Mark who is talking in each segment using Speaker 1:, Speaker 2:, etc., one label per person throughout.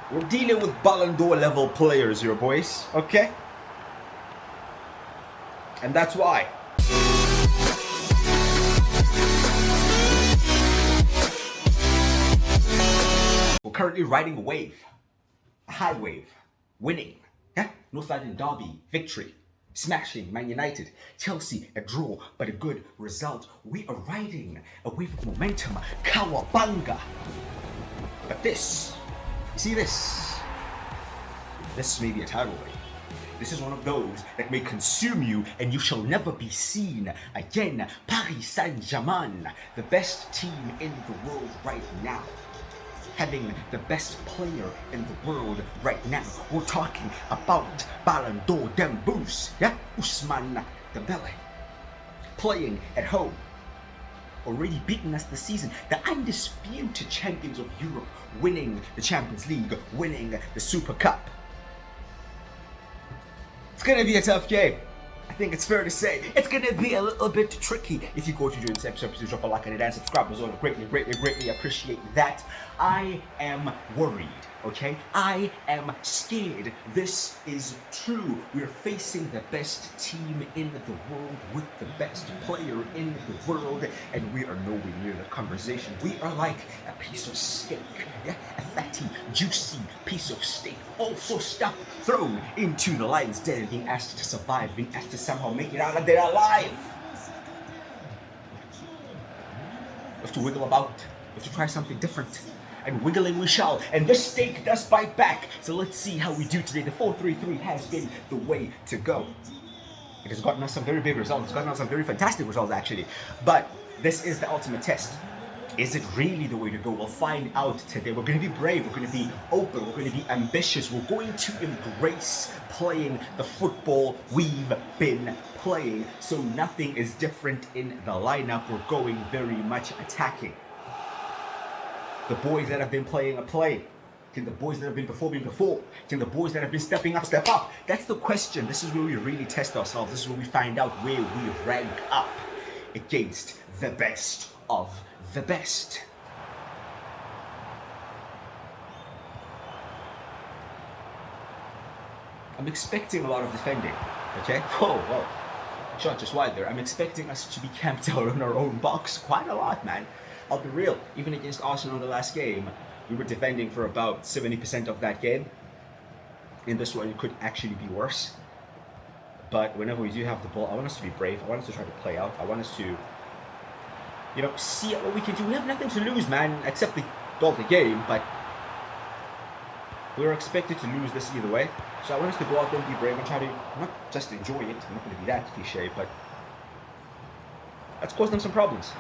Speaker 1: We're dealing with Ballon d'Or level players here, boys. Okay? And that's why. We're currently riding a wave. A high wave. Winning. Yeah? North London derby. Victory. Smashing Man United. Chelsea, a draw, but a good result. We are riding a wave of momentum. Kawabanga. But this, you see this? This may be a tidal wave. This is one of those that may consume you and you shall never be seen again. Paris Saint-Germain, the best team in the world right now. Having the best player in the world right now. We're talking about Ballon d'Or Dembus, yeah? Ousmane Dembele. Playing at home. Already beaten us this season. The undisputed champions of Europe. Winning the Champions League. Winning the Super Cup. It's going to be a tough game. I think it's fair to say it's going to be a little bit tricky. If you go to join this episode, please drop a like on it and subscribe as well. Greatly appreciate that. I am worried, okay? I am scared. This is true. We're facing the best team in the world with the best player in the world, and we are nowhere near the conversation. We are like a piece of steak, yeah? A fatty, juicy piece of steak, all forced up, thrown into the lion's den, being asked to survive, being asked to somehow make it out of there alive. We have to wiggle about. We have to try something different. And wiggling we shall. And this steak does bite back. So let's see how we do today. The 4-3-3 has been the way to go. It has gotten us some very big results. It's gotten us some very fantastic results, actually. But this is the ultimate test. Is it really the way to go? We'll find out today. We're going to be brave. We're going to be open. We're going to be ambitious. We're going to embrace playing the football we've been playing. So nothing is different in the lineup. We're going very much attacking. The boys that have been playing a play. Can the boys that have been performing before? Can the boys that have been stepping up step up? That's the question. This is where we really test ourselves. This is where we find out where we rank up against the best of the best. I'm expecting a lot of defending. Okay? Whoa. Shot just wide there. I'm expecting us to be camped out in our own box quite a lot, man. I'll be real, even against Arsenal in the last game, we were defending for about 70% of that game. In this one, it could actually be worse. But whenever we do have the ball, I want us to be brave. I want us to try to play out. I want us to, see what we can do. We have nothing to lose, man, except the game, but we're expected to lose this either way. So I want us to go out there and be brave and try to not just enjoy it. I'm not going to be that cliche, but let's cause them some problems.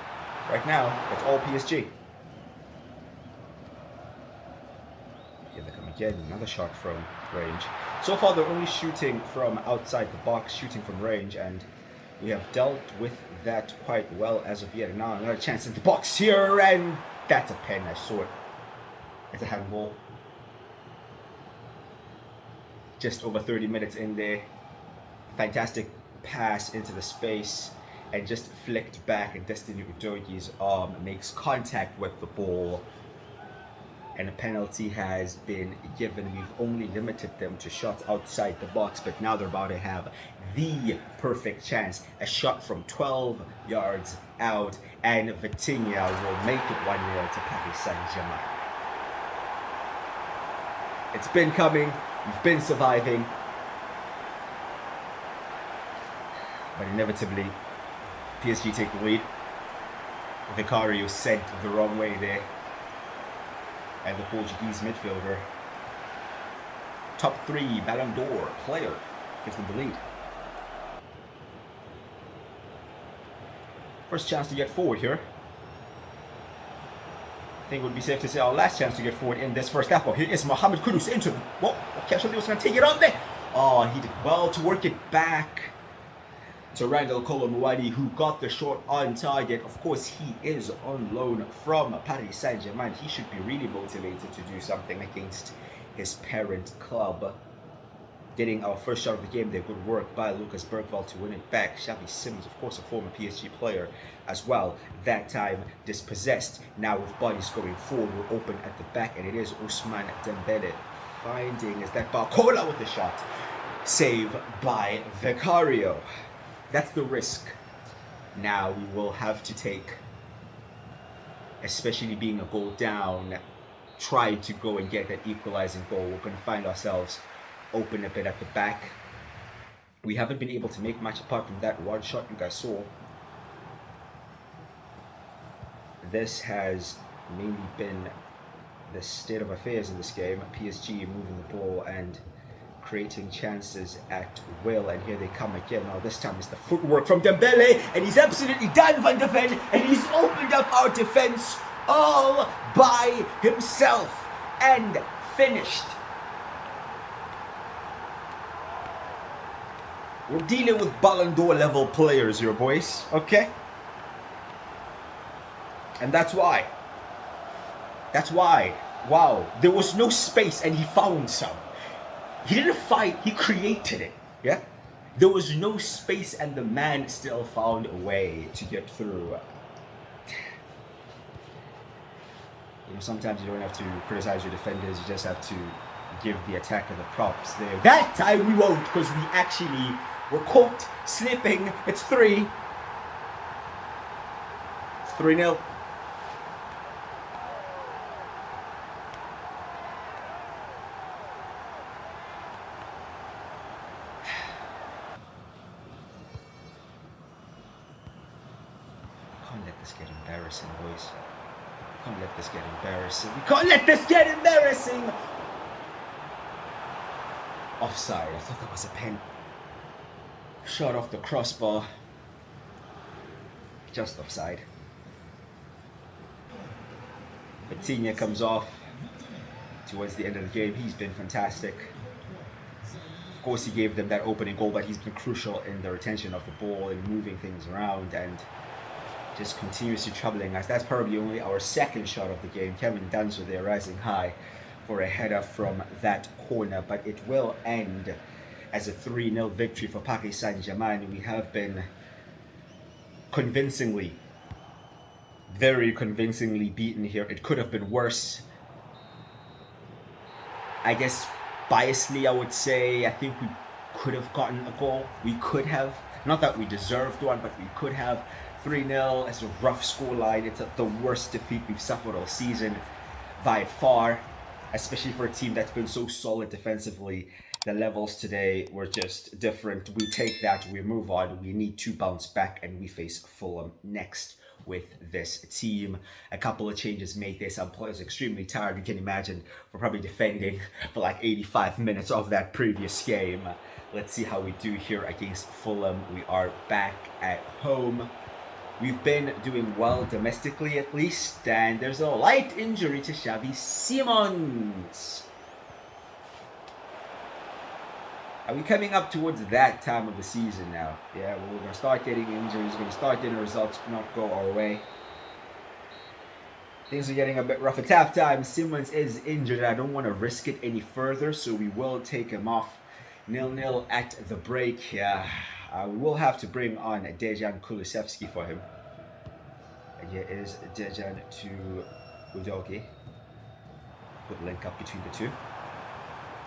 Speaker 1: Right now, it's all PSG. Here they come again, another shot from range. So far, they're only shooting from outside the box, shooting from range, and we have dealt with that quite well as of yet. And now another chance in the box here, and that's a pen. I saw it. It's a handball. Just over 30 minutes in there. Fantastic pass into the space. And just flicked back, and Destiny Udogi's arm makes contact with the ball, and a penalty has been given. We've only limited them to shots outside the box, but now they're about to have the perfect chance. A shot from 12 yards out, and Vitinha will make it 1-0 to Paris Saint-Germain. It's been coming, we've been surviving, but inevitably PSG take the lead. Vicario sent the wrong way there. And the Portuguese midfielder, top 3 Ballon d'Or player, gives them the lead. First chance to get forward here. I think it would be safe to say our last chance to get forward in this first half. Oh, here is Mohamed Kudus into the... Whoa, Kesha was going to take it on there. Oh, he did well to work it back to Randall Kolo-Muani, who got the shot on target. Of course, he is on loan from Paris Saint-Germain. He should be really motivated to do something against his parent club. Getting our first shot of the game there. Good work by Lucas Bergvall to win it back. Xavi Simons, of course, a former PSG player as well. That time dispossessed. Now with bodies going forward, we're open at the back, and it is Ousmane Dembele finding is that Barcola with the shot. Save by Vicario. That's the risk now we will have to take, especially being a goal down, try to go and get that equalizing goal. We're going to find ourselves open a bit at the back. We haven't been able to make much apart from that one shot you guys saw. This has mainly been the state of affairs in this game. PSG moving the ball and creating chances at will, and here they come again. Now this time it's the footwork from Dembele, and he's absolutely done Van de Ven, and he's opened up our defense all by himself and finished. We're dealing with Ballon d'Or level players here, boys, okay? And that's why. Wow, there was no space and he found some. He didn't fight, he created it, yeah? There was no space and the man still found a way to get through. You know, sometimes you don't have to criticize your defenders, you just have to give the attacker the props there. That time we won't, because we actually were caught slipping. It's 3. It's 3-0. Can't let this get embarrassing, boys. Can't let this get embarrassing. We can't let this get embarrassing. Offside. I thought that was a pen. Shot off the crossbar. Just offside. Vitinha comes off towards the end of the game. He's been fantastic. Of course, he gave them that opening goal, but he's been crucial in the retention of the ball and moving things around and just continuously troubling us. That's probably only our second shot of the game. Kevin Danzo there rising high for a header from that corner, but it will end as a 3-0 victory for Paris Saint-Germain. We have been convincingly, very convincingly beaten here. It could have been worse. I guess biasly I would say I think we could have gotten a goal. We could have. Not that we deserved one, but we could have. 3-0 as a rough scoreline. It's the worst defeat we've suffered all season by far, especially for a team that's been so solid defensively. The levels today were just different. We take that, we move on. We need to bounce back, and we face Fulham next with this team. A couple of changes made there. Some players extremely tired. You can imagine we're probably defending for like 85 minutes of that previous game. Let's see how we do here against Fulham. We are back at home. We've been doing well domestically at least, and there's a light injury to Xavi Simons. Are we coming up towards that time of the season now? Yeah, well, we're going to start getting injuries, we're going to start getting results not go our way. Things are getting a bit rough. It's halftime. Simons is injured. I don't want to risk it any further, so we will take him off. 0-0 at the break. We will have to bring on Dejan Kulusevski for him. And here is Dejan to Udogi. Good link up between the two.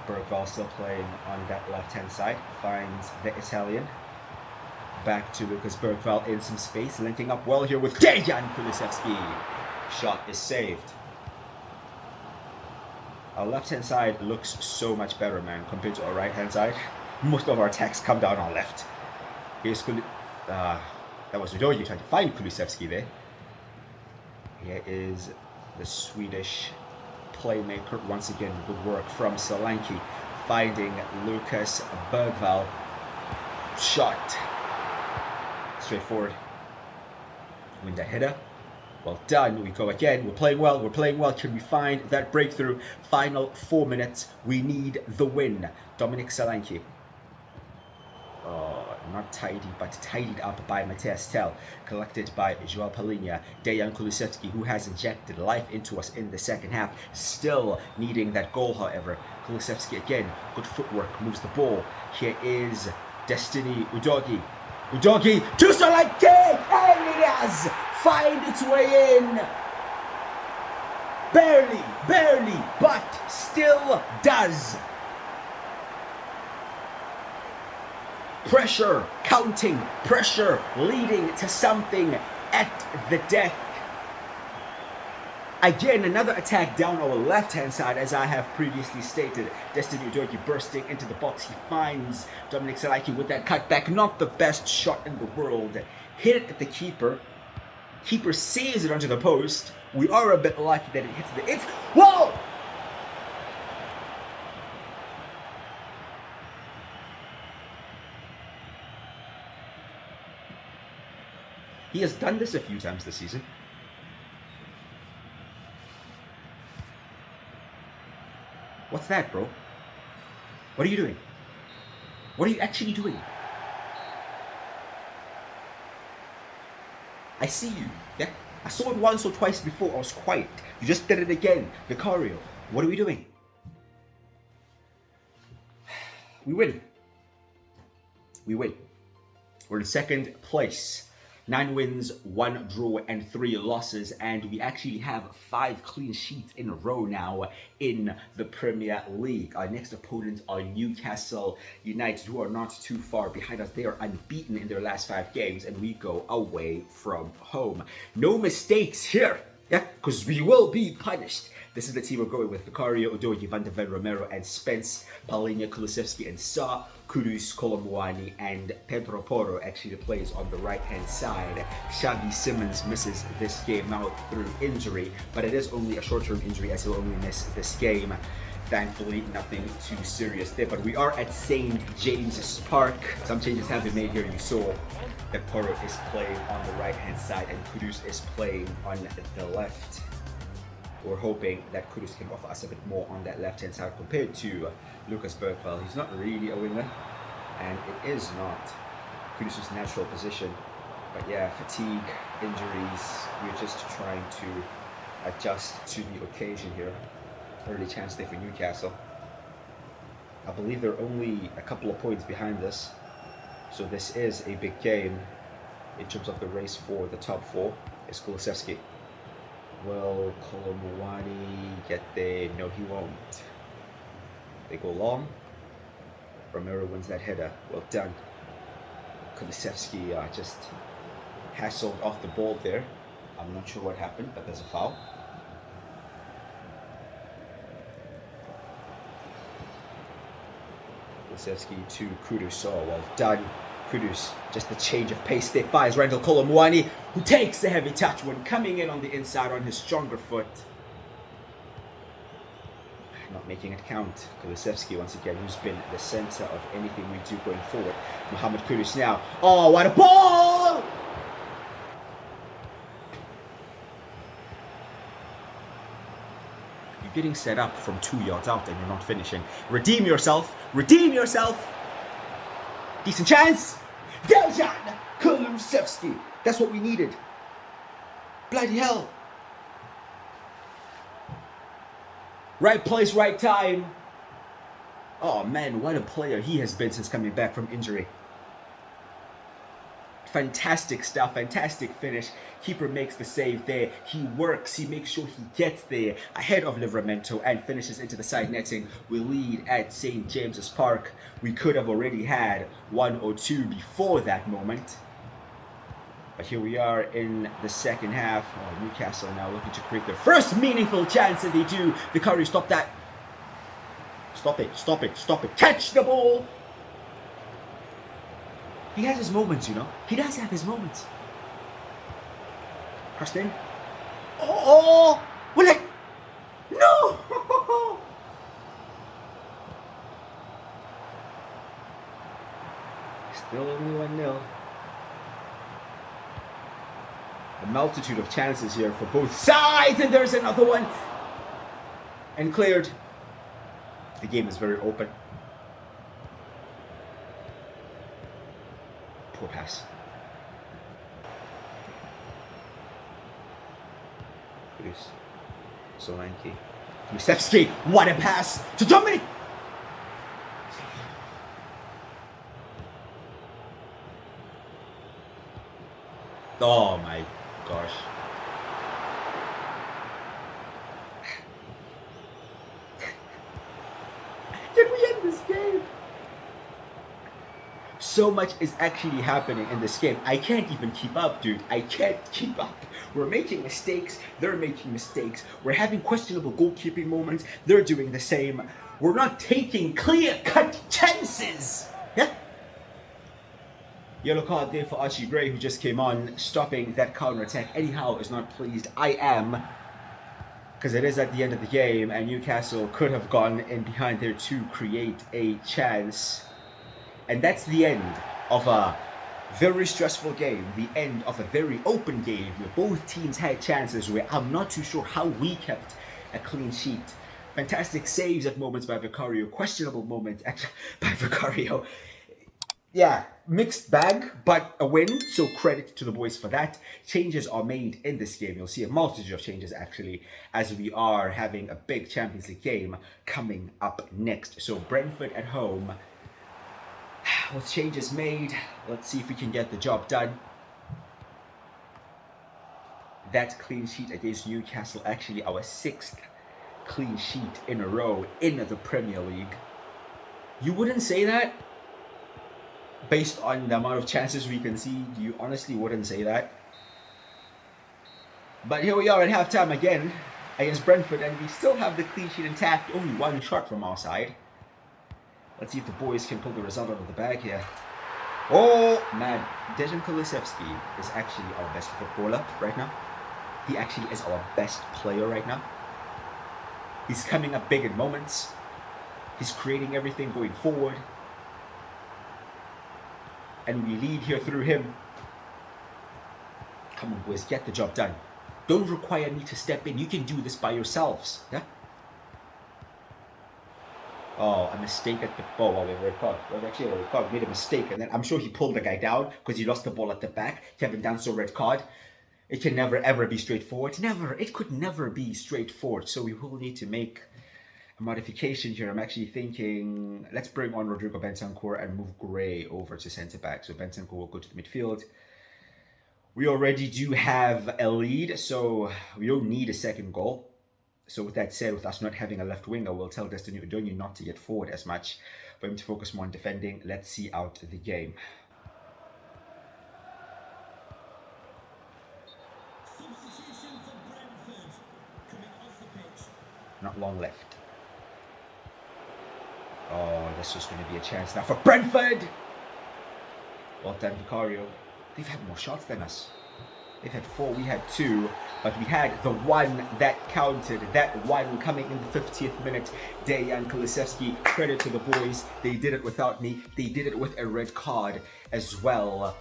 Speaker 1: Bergvall still playing on that left-hand side. Finds the Italian. Back to Lucas Bergvall in some space. Linking up well here with Dejan Kulusevski. Shot is saved. Our left-hand side looks so much better, man, compared to our right-hand side. Most of our attacks come down our left. Here's that was Udogi trying to find Kulusevski there. Here is the Swedish playmaker once again. Good work from Solanke, finding Lucas Bergvall. Shot. Straightforward. Win the header. Well done. We go again. We're playing well. We're playing well. Can we find that breakthrough? Final 4 minutes. We need the win. Dominic Solanke. Not tidy, but tidied up by Matthias Tell, collected by Joao Palhinha. Dejan Kulusevski, who has injected life into us in the second half, still needing that goal, however. Kulusevski again, good footwork, moves the ball. Here is Destiny Udogi. Udogi to Solanke, and it has find its way in. barely, but still does. Pressure, counting, pressure, leading to something at the death. Again, another attack down our left-hand side, as I have previously stated. Destiny Udogie bursting into the box. He finds Dominic Salaki with that cutback. Not the best shot in the world. Hit it at the keeper. Keeper saves it onto the post. We are a bit lucky that it hits the... Whoa! He has done this a few times this season. What's that, bro? What are you doing? What are you actually doing? I see you, yeah? I saw it once or twice before, I was quiet. You just did it again, Vicario. What are we doing? We win. We win. We're in second place. 9 wins, 1 draw, and 3 losses, and we actually have 5 clean sheets in a row now in the Premier League. Our next opponents are Newcastle United, who are not too far behind us. They are unbeaten in their last 5 games, and we go away from home. No mistakes here, yeah, because we will be punished. This is the team we're going with: Vicario, Udogie, Van de Ven, Romero, and Spence, Palhinha, Kulusevski, and Sa, Kudus, Kolomuani, and Pedro Porro actually plays on the right-hand side. Xavi Simons misses this game now through injury, but it is only a short-term injury as he'll only miss this game. Thankfully, nothing too serious there, but we are at St. James's Park. Some changes have been made here. You saw that Porro is playing on the right-hand side and Kudus is playing on the left. We're hoping that Kudus can offer us a bit more on that left-hand side compared to Lucas Bergvall. He's not really a winger, and it is not Kudus' natural position. But yeah, fatigue, injuries, we're just trying to adjust to the occasion here. Early chance there for Newcastle. I believe they're only a couple of points behind us, so this is a big game in terms of the race for the top 4. Is Kulusevski. Will Kolomuani get there? No, he won't. They go long. Romero wins that header. Well done. Kulusevski just hassled off the ball there. I'm not sure what happened, but there's a foul. Kulusevski to Kudus. Oh, well done. Kudus, just a change of pace there, finds Randall Kolomuani, who takes the heavy touch when coming in on the inside on his stronger foot. Not making it count. Kulusevski once again, who's been the center of anything we do going forward. Mohamed Kudus now. Oh, what a ball! You're getting set up from 2 yards out and you're not finishing. Redeem yourself. Redeem yourself. Decent chance. Dejan Kulusevski. That's what we needed. Bloody hell. Right place, right time. Oh man, what a player he has been since coming back from injury. Fantastic stuff, fantastic finish. Keeper makes the save there. He works, he makes sure he gets there ahead of Livramento and finishes into the side netting. We lead at St. James's Park. We could have already had 1 or 2 before that moment. But here we are in the second half. Oh, Newcastle now looking to create their first meaningful chance, and they do. Vicario, stop that. Stop it, stop it, stop it. Catch the ball. He has his moments, you know. He does have his moments. Crossed in. Oh! Will it? No! Still only 1-0. A multitude of chances here for both sides, and there's another one. And cleared. The game is very open. Poor pass. Kudus. Solanke. Kulusevski. What a pass to Dominic! Oh my gosh. can we end this game? So much is actually happening in this game. I can't even keep up, dude. I can't keep up. We're making mistakes. They're making mistakes. We're having questionable goalkeeping moments. They're doing the same. We're not taking clear-cut chances. Yeah? Yellow card there for Archie Gray, who just came on, stopping that counter-attack. Eddie Howe is not pleased. I am, because it is at the end of the game, and Newcastle could have gone in behind there to create a chance. And that's the end of a very stressful game, the end of a very open game where both teams had chances where I'm not too sure how we kept a clean sheet. Fantastic saves at moments by Vicario, questionable moments by Vicario. Yeah, mixed bag, but a win, so credit to the boys for that. Changes are made in this game. You'll see a multitude of changes actually, as we are having a big Champions League game coming up next. So Brentford at home. With changes made, let's see if we can get the job done. That clean sheet against Newcastle, actually our 6th clean sheet in a row in the Premier League. You wouldn't say that? Based on the amount of chances we can see, you honestly wouldn't say that. But here we are at halftime again against Brentford, and we still have the clean sheet intact. Only one shot from our side. Let's see if the boys can pull the result out of the bag here. Oh, man. Dejan Kulusevski is actually our best footballer right now. He actually is our best player right now. He's coming up big in moments. He's creating everything going forward. And we lead here through him. Come on, boys. Get the job done. Don't require me to step in. You can do this by yourselves. Yeah? Oh, a mistake at the ball. Oh, red card. Well, actually, a red card made a mistake, and then I'm sure he pulled the guy down because he lost the ball at the back. Kevin Danso, red card. It can never ever be straightforward. Never. It could never be straightforward. So we will need to make a modification here. I'm actually thinking, let's bring on Rodrigo Bentancur and move Gray over to centre back. So Bentancur will go to the midfield. We already do have a lead, so we don't need a second goal. So with that said, with us not having a left winger, we'll tell Destiny Udonyi not to get forward as much, for him to focus more on defending. Let's see out the game.
Speaker 2: Substitution for Brentford. Coming off the pitch.
Speaker 1: Not long left. Oh, this is going to be a chance now for Brentford! Well done, Vicario. They've had more shots than us. They've had 4, we had 2, but we had the one that counted. That one coming in the 50th minute. Dejan Kulusevski, credit to the boys. They did it without me. They did it with a red card as well.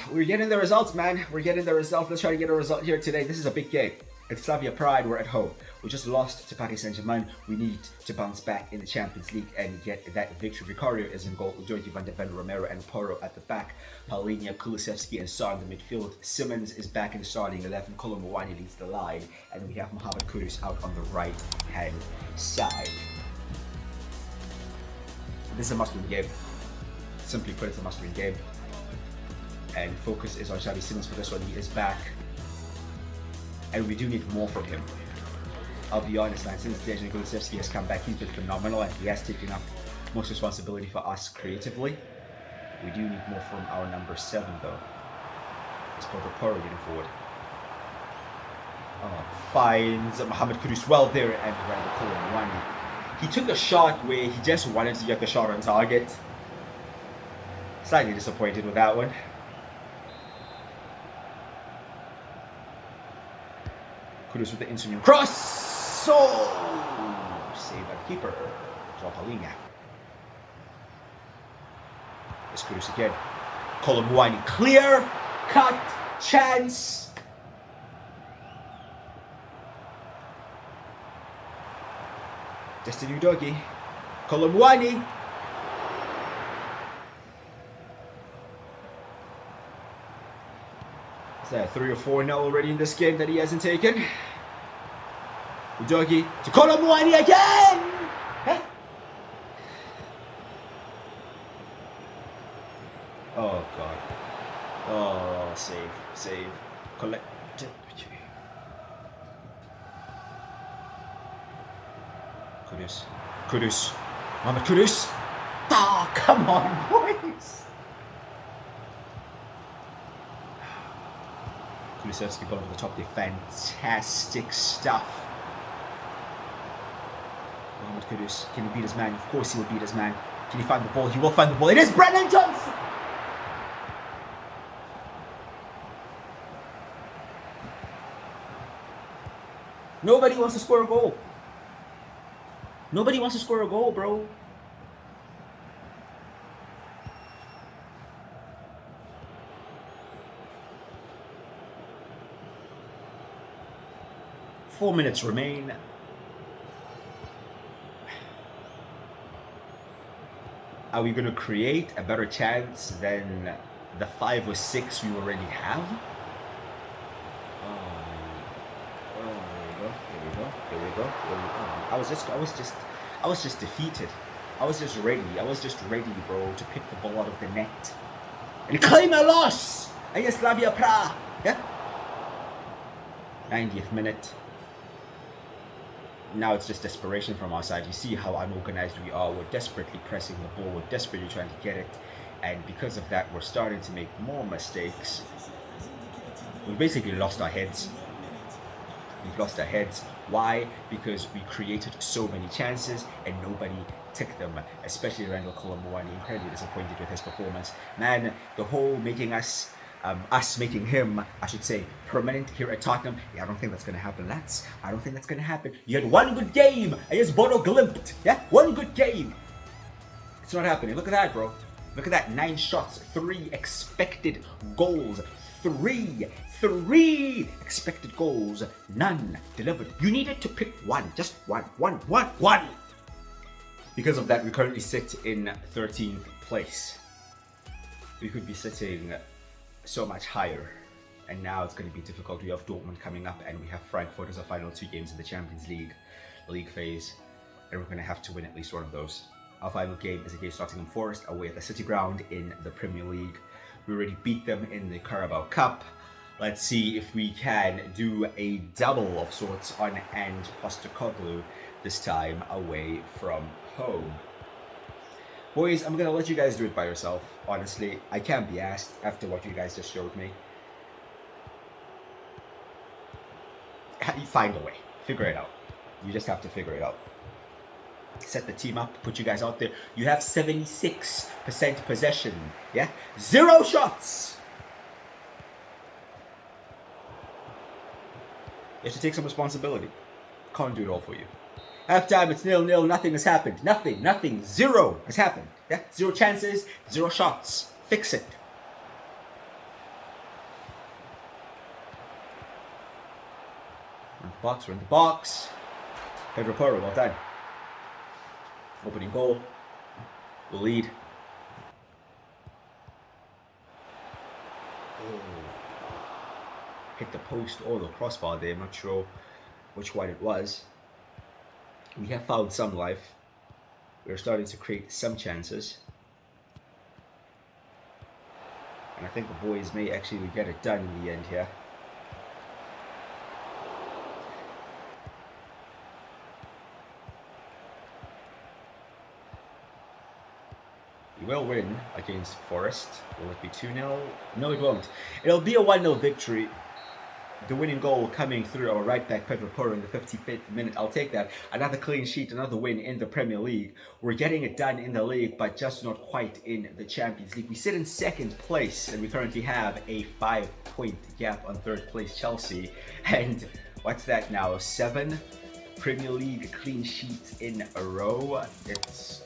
Speaker 1: We're getting the results, man. We're getting the results. Let's try to get a result here today. This is a big game. It's Slavia Pride. We're at home. We just lost to Paris Saint-Germain. We need to bounce back in the Champions League and get that victory. Vicario is in goal. Georgie Van de Ven, Romero, and Porro at the back. Paulinho, Kulusevski, and Sarr in the midfield. Simmons is back in the starting 11. Kolomowani leads the line. And we have Mohamed Kudus out on the right-hand side. This is a must-win game. Simply put, it's a must-win game. And focus is on Xavi Simons for this one. He is back. And we do need more from him. I'll be honest, man, since Dejan Kulusevski has come back, he's been phenomenal and he has taken up most responsibility for us creatively. We do need more from our number 7 though. It's Porro getting forward. Oh, finds Mohamed Kudus well there and Randall Kolomowani. He took a shot where he just wanted to get the shot on target. Slightly disappointed with that one. Kudus with the instant cross. So save by the keeper. João Paulinho. It's Kudus again. Kolomowani clear cut chance. Destiny Udogie. Kolomowani. Is that 3 or 4 now already in this game that he hasn't taken? Udogie to Kolomowani again! Huh? Oh god. Oh, save. Collect. Kudus. Kudus. Mohamed Kudus. Ah, come on, boys. Kulusevski ball over the top there. Fantastic stuff. Mohamed Kudus. Can he beat his man? Of course he will beat his man. Can he find the ball? He will find the ball. It is Brennan Johnson! Nobody wants to score a goal. Nobody wants to score a goal, bro. Four minutes remain. Are we going to create a better chance than the 5 or 6 we already have? Here we go. I was just defeated. I was just ready, bro, to pick the ball out of the net and claim a loss against Slavia Praha. Yeah. 90th minute. Now it's just desperation from our side. You see how unorganized we are. We're desperately pressing the ball. We're desperately trying to get it, and because of that, we're starting to make more mistakes. We've basically lost our heads. We've lost our heads. Why? Because we created so many chances and nobody took them, especially Randall Colomboani. Incredibly disappointed with his performance. Man, the whole making us making him, I should say, permanent here at Tottenham. Yeah, I don't think that's going to happen, lads. I don't think that's going to happen. You had one good game against Bodo Glimt. Yeah, one good game. It's not happening. Look at that, bro. Look at that. 9 shots, 3 expected goals. 3 expected goals, none delivered. You needed to pick one, just one. Because of that, we currently sit in 13th place. We could be sitting so much higher, and now it's going to be difficult. We have Dortmund coming up, and we have Frankfurt as our final 2 games in the Champions League phase, and we're going to have to win at least one of those. Our final game is against Nottingham Forest away at the City Ground in the Premier League. We already beat them in the Carabao Cup. Let's see if we can do a double of sorts on Ange Postecoglou, this time away from home. Boys, I'm going to let you guys do it by yourself. Honestly, I can't be asked after what you guys just showed me. You find a way. Figure it out. You just have to figure it out. Set the team up, put you guys out there. You have 76% possession. Yeah? 0 shots! You have to take some responsibility. Can't do it all for you. Halftime, it's 0-0. Nothing has happened. Nothing. 0 has happened. Yeah? 0 chances, 0 shots. Fix it. We're in the box. Pedro Porro, well done. Opening goal. The lead. Hit the post or the crossbar there. I'm not sure which one it was. We have found some life. We're starting to create some chances. And I think the boys may actually get it done in the end here. We will win against Forest. Will it be 2-0? No, it won't. It'll be a 1-0 victory. The winning goal coming through our right back Pedro Porro in the 55th minute. I'll take that. Another clean sheet, another win in the Premier League. We're getting it done in the league, but just not quite in the Champions League. We sit in 2nd place, and we currently have a 5-point gap on 3rd place Chelsea. And what's that now? 7 Premier League clean sheets in a row. It's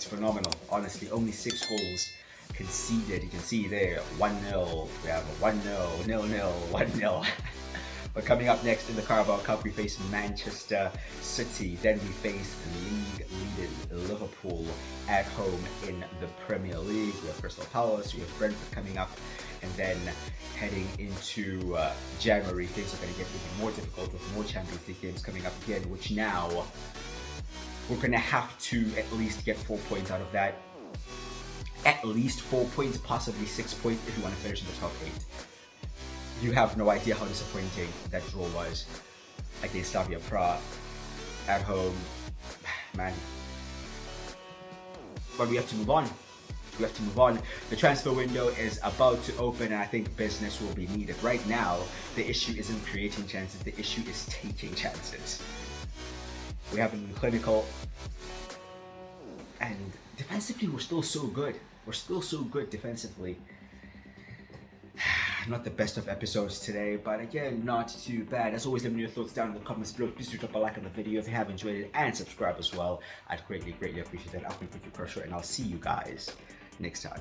Speaker 1: phenomenal, honestly. Only 6 goals conceded. You can see there, 1-0. We have a 1-0, 0-0, 1-0. But coming up next in the Carabao Cup, we face Manchester City. Then we face league-leading Liverpool at home in the Premier League. We have Crystal Palace, we have Brentford coming up. And then heading into January, things are going to get even more difficult with more Champions League games coming up again, which now we're going to have to at least get 4 points out of that. At least 4 points, possibly 6 points if you want to finish in the top 8. You have no idea how disappointing that draw was against Slavia Praha at home. Man, but we have to move on. We have to move on. The transfer window is about to open, and I think business will be needed. Right now, the issue isn't creating chances, the issue is taking chances. We haven't been clinical, and defensively, we're still so good. We're still so good defensively. Not the best of episodes today, but again, not too bad. As always, let me know your thoughts down in the comments below. Please do drop a like on the video if you have enjoyed it, and subscribe as well. I'd greatly appreciate that. I'll be with you, Kershaw, and I'll see you guys next time.